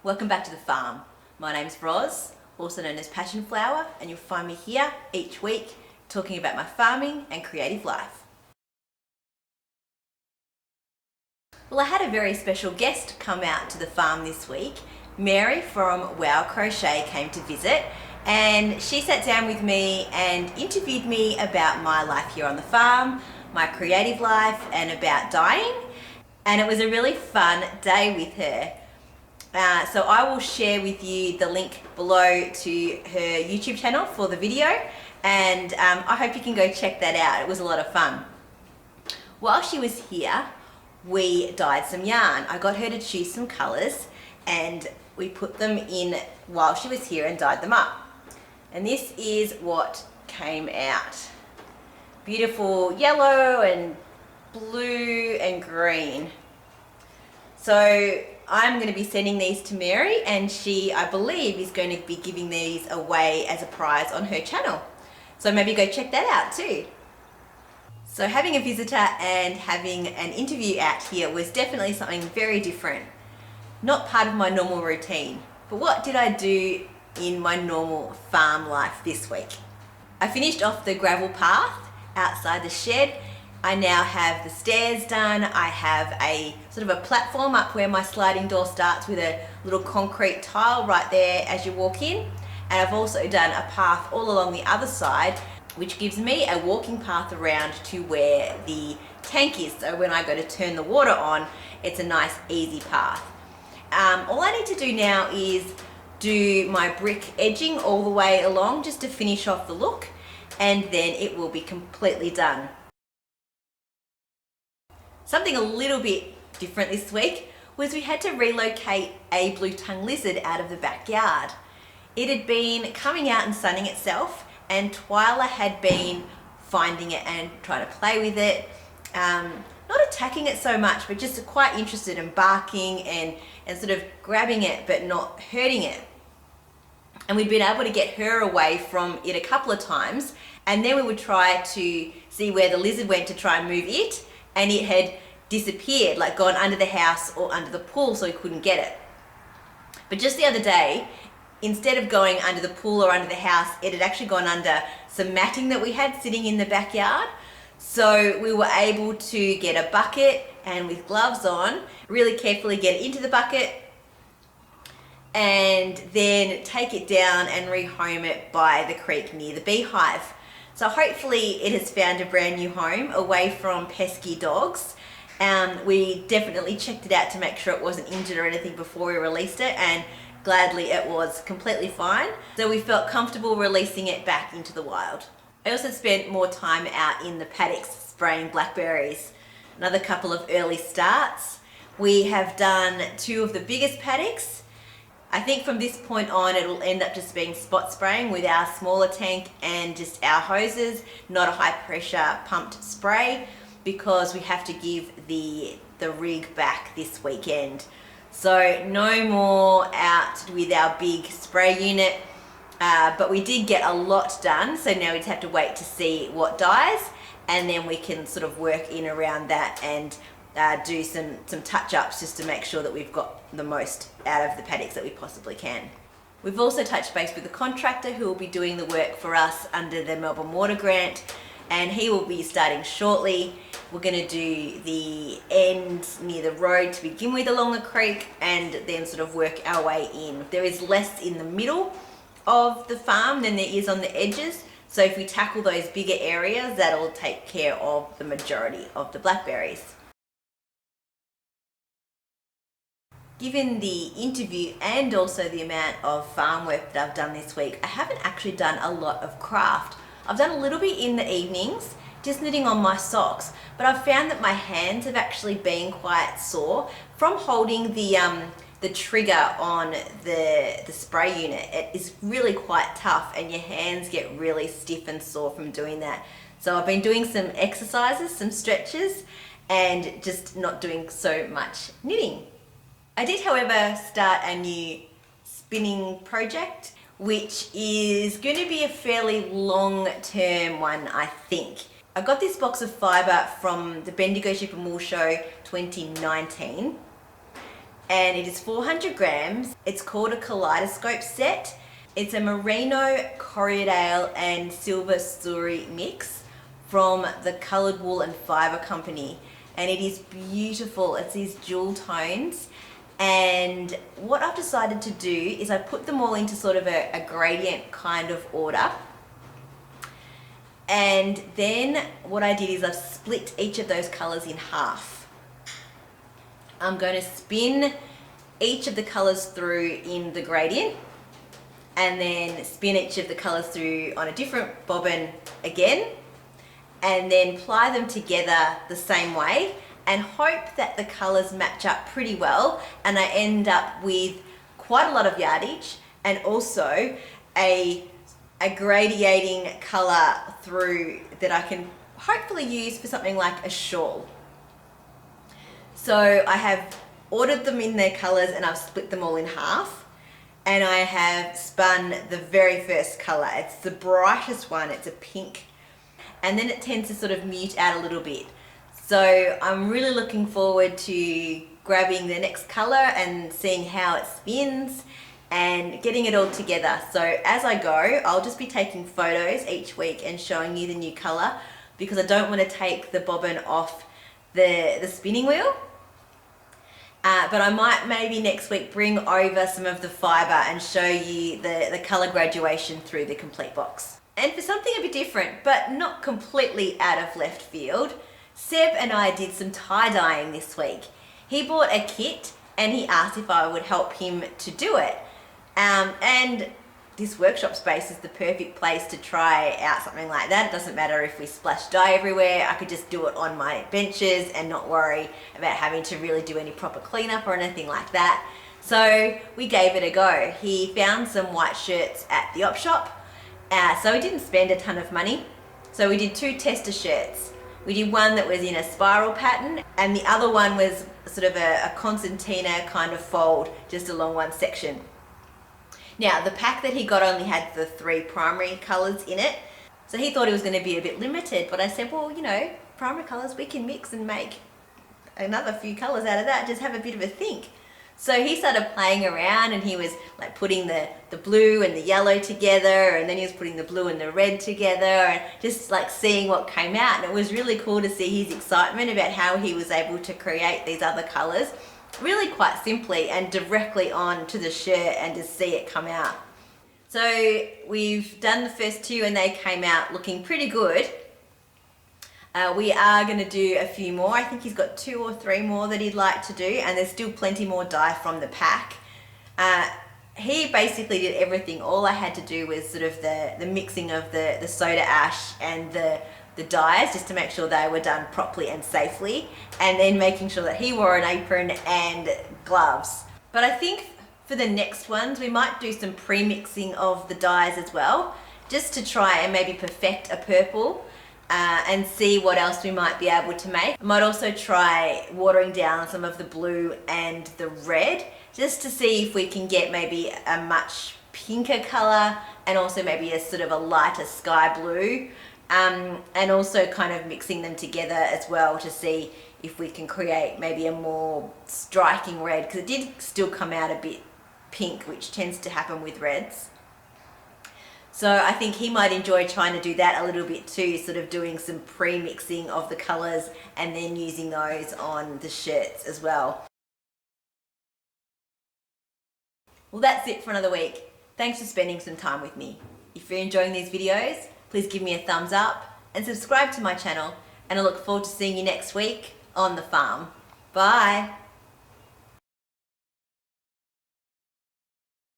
Welcome back to the farm. My name's Roz, also known as Passion Flower, and you'll find me here each week talking about my farming and creative life. Well, I had a very special guest come out to the farm this week. Mary from Wow Crochet came to visit, and she sat down with me and interviewed me about my life here on the farm, my creative life, and about dyeing. And it was a really fun day with her. So I will share with you the link below to her YouTube channel for the video, and I hope you can go check that out. It was a lot of fun. While she was here, we dyed some yarn. I got her to choose some colours and we put them in while she was here and dyed them up. And this is what came out. Beautiful yellow and blue and green. So I'm going to be sending these to Mary, and she, I believe, is going to be giving these away as a prize on her channel. So maybe go check that out too. So having a visitor and having an interview out here was definitely something very different. Not part of my normal routine. But what did I do in my normal farm life this week? I finished off the gravel path outside the shed. I now have the stairs done. I have a sort of a platform up where my sliding door starts with a little concrete tile right there as you walk in. And I've also done a path all along the other side, which gives me a walking path around to where the tank is. So when I go to turn the water on, it's a nice easy path. All I need to do now is do my brick edging all the way along just to finish off the look, and then it will be completely done. Something a little bit different this week was we had to relocate a blue-tongued lizard out of the backyard. It had been coming out and sunning itself, and Twyla had been finding it and trying to play with it. Not attacking it so much, but just quite interested in barking and sort of grabbing it but not hurting it. And we'd been able to get her away from it a couple of times, and then we would try to see where the lizard went to try and move it, and it had disappeared, like gone under the house or under the pool, so we couldn't get it. But just the other day, instead of going under the pool or under the house, it had actually gone under some matting that we had sitting in the backyard. So we were able to get a bucket and with gloves on, really carefully get it into the bucket and then take it down and rehome it by the creek near the beehive. So hopefully it has found a brand new home away from pesky dogs. We definitely checked it out to make sure it wasn't injured or anything before we released it, and gladly it was completely fine. So we felt comfortable releasing it back into the wild. I also spent more time out in the paddocks spraying blackberries. Another couple of early starts. We have done 2 of the biggest paddocks. I think from this point on it will end up just being spot spraying with our smaller tank and just our hoses, not a high pressure pumped spray, because we have to give the rig back this weekend. So no more out with our big spray unit, but we did get a lot done, so now we just have to wait to see what dies, and then we can sort of work in around that and do some touch-ups just to make sure that we've got the most out of the paddocks that we possibly can. We've also touched base with the contractor who will be doing the work for us under the Melbourne Water Grant, and he will be starting shortly. We're going to do the end near the road to begin with along the creek, and then sort of work our way in. There is less in the middle of the farm than there is on the edges, so if we tackle those bigger areas, that'll take care of the majority of the blackberries. Given the interview and also the amount of farm work that I've done this week, I haven't actually done a lot of craft. I've done a little bit in the evenings, just knitting on my socks, but I've found that my hands have actually been quite sore from holding the trigger on the spray unit. It is really quite tough, and your hands get really stiff and sore from doing that. So I've been doing some exercises, some stretches, and just not doing so much knitting. I did, however, start a new spinning project, which is going to be a fairly long-term one, I think. I got this box of fibre from the Bendigo Ship and Wool Show 2019. and it is 400 grams. It's called a kaleidoscope set. It's a merino, Corriedale and silver suri mix from the Coloured Wool and Fibre Company, and it is beautiful. It's these jewel tones, and what I've decided to do is I put them all into sort of a gradient kind of order, and then what I did is I've split each of those colours in half. I'm going to spin each of the colours through in the gradient, and then spin each of the colours through on a different bobbin again, and then ply them together the same way and hope that the colours match up pretty well, and I end up with quite a lot of yardage and also a gradiating colour through that I can hopefully use for something like a shawl. So I have ordered them in their colours and I've split them all in half. And I have spun the very first colour. It's the brightest one, it's a pink. And then it tends to sort of mute out a little bit. So I'm really looking forward to grabbing the next colour and seeing how it spins and getting it all together. So as I go, I'll just be taking photos each week and showing you the new colour, because I don't want to take the bobbin off the spinning wheel. But I might maybe next week bring over some of the fibre and show you the colour graduation through the complete box. And for something a bit different, but not completely out of left field, Seb and I did some tie-dyeing this week. He bought a kit and he asked if I would help him to do it. And this workshop space is the perfect place to try out something like that. It doesn't matter if we splash dye everywhere. I could just do it on my benches and not worry about having to really do any proper cleanup or anything like that. So we gave it a go. He found some white shirts at the op shop, so we didn't spend a ton of money. So we did 2 tester shirts. We did one that was in a spiral pattern, and the other one was sort of a concertina kind of fold, just along one section. Now, the pack that he got only had the 3 primary colours in it, so he thought it was going to be a bit limited, but I said, well, you know, primary colours, we can mix and make another few colours out of that, just have a bit of a think. So he started playing around and he was like putting the blue and the yellow together, and then he was putting the blue and the red together, and just like seeing what came out. And it was really cool to see his excitement about how he was able to create these other colours really quite simply and directly on to the shirt and just see it come out. So we've done the first 2 and they came out looking pretty good. We are going to do a few more. I think he's got 2 or 3 more that he'd like to do, and there's still plenty more dye from the pack. He basically did everything. All I had to do was sort of the mixing of the soda ash and the dyes, just to make sure they were done properly and safely, and then making sure that he wore an apron and gloves. But I think for the next ones we might do some pre-mixing of the dyes as well, just to try and maybe perfect a purple, and see what else we might be able to make. I might also try watering down some of the blue and the red, just to see if we can get maybe a much pinker colour and also maybe a sort of a lighter sky blue. And also kind of mixing them together as well to see if we can create maybe a more striking red, because it did still come out a bit pink, which tends to happen with reds. So I think he might enjoy trying to do that a little bit too, sort of doing some pre-mixing of the colours and then using those on the shirts as well. Well, that's it for another week. Thanks for spending some time with me. If you're enjoying these videos, please give me a thumbs up and subscribe to my channel, and I look forward to seeing you next week on the farm. Bye.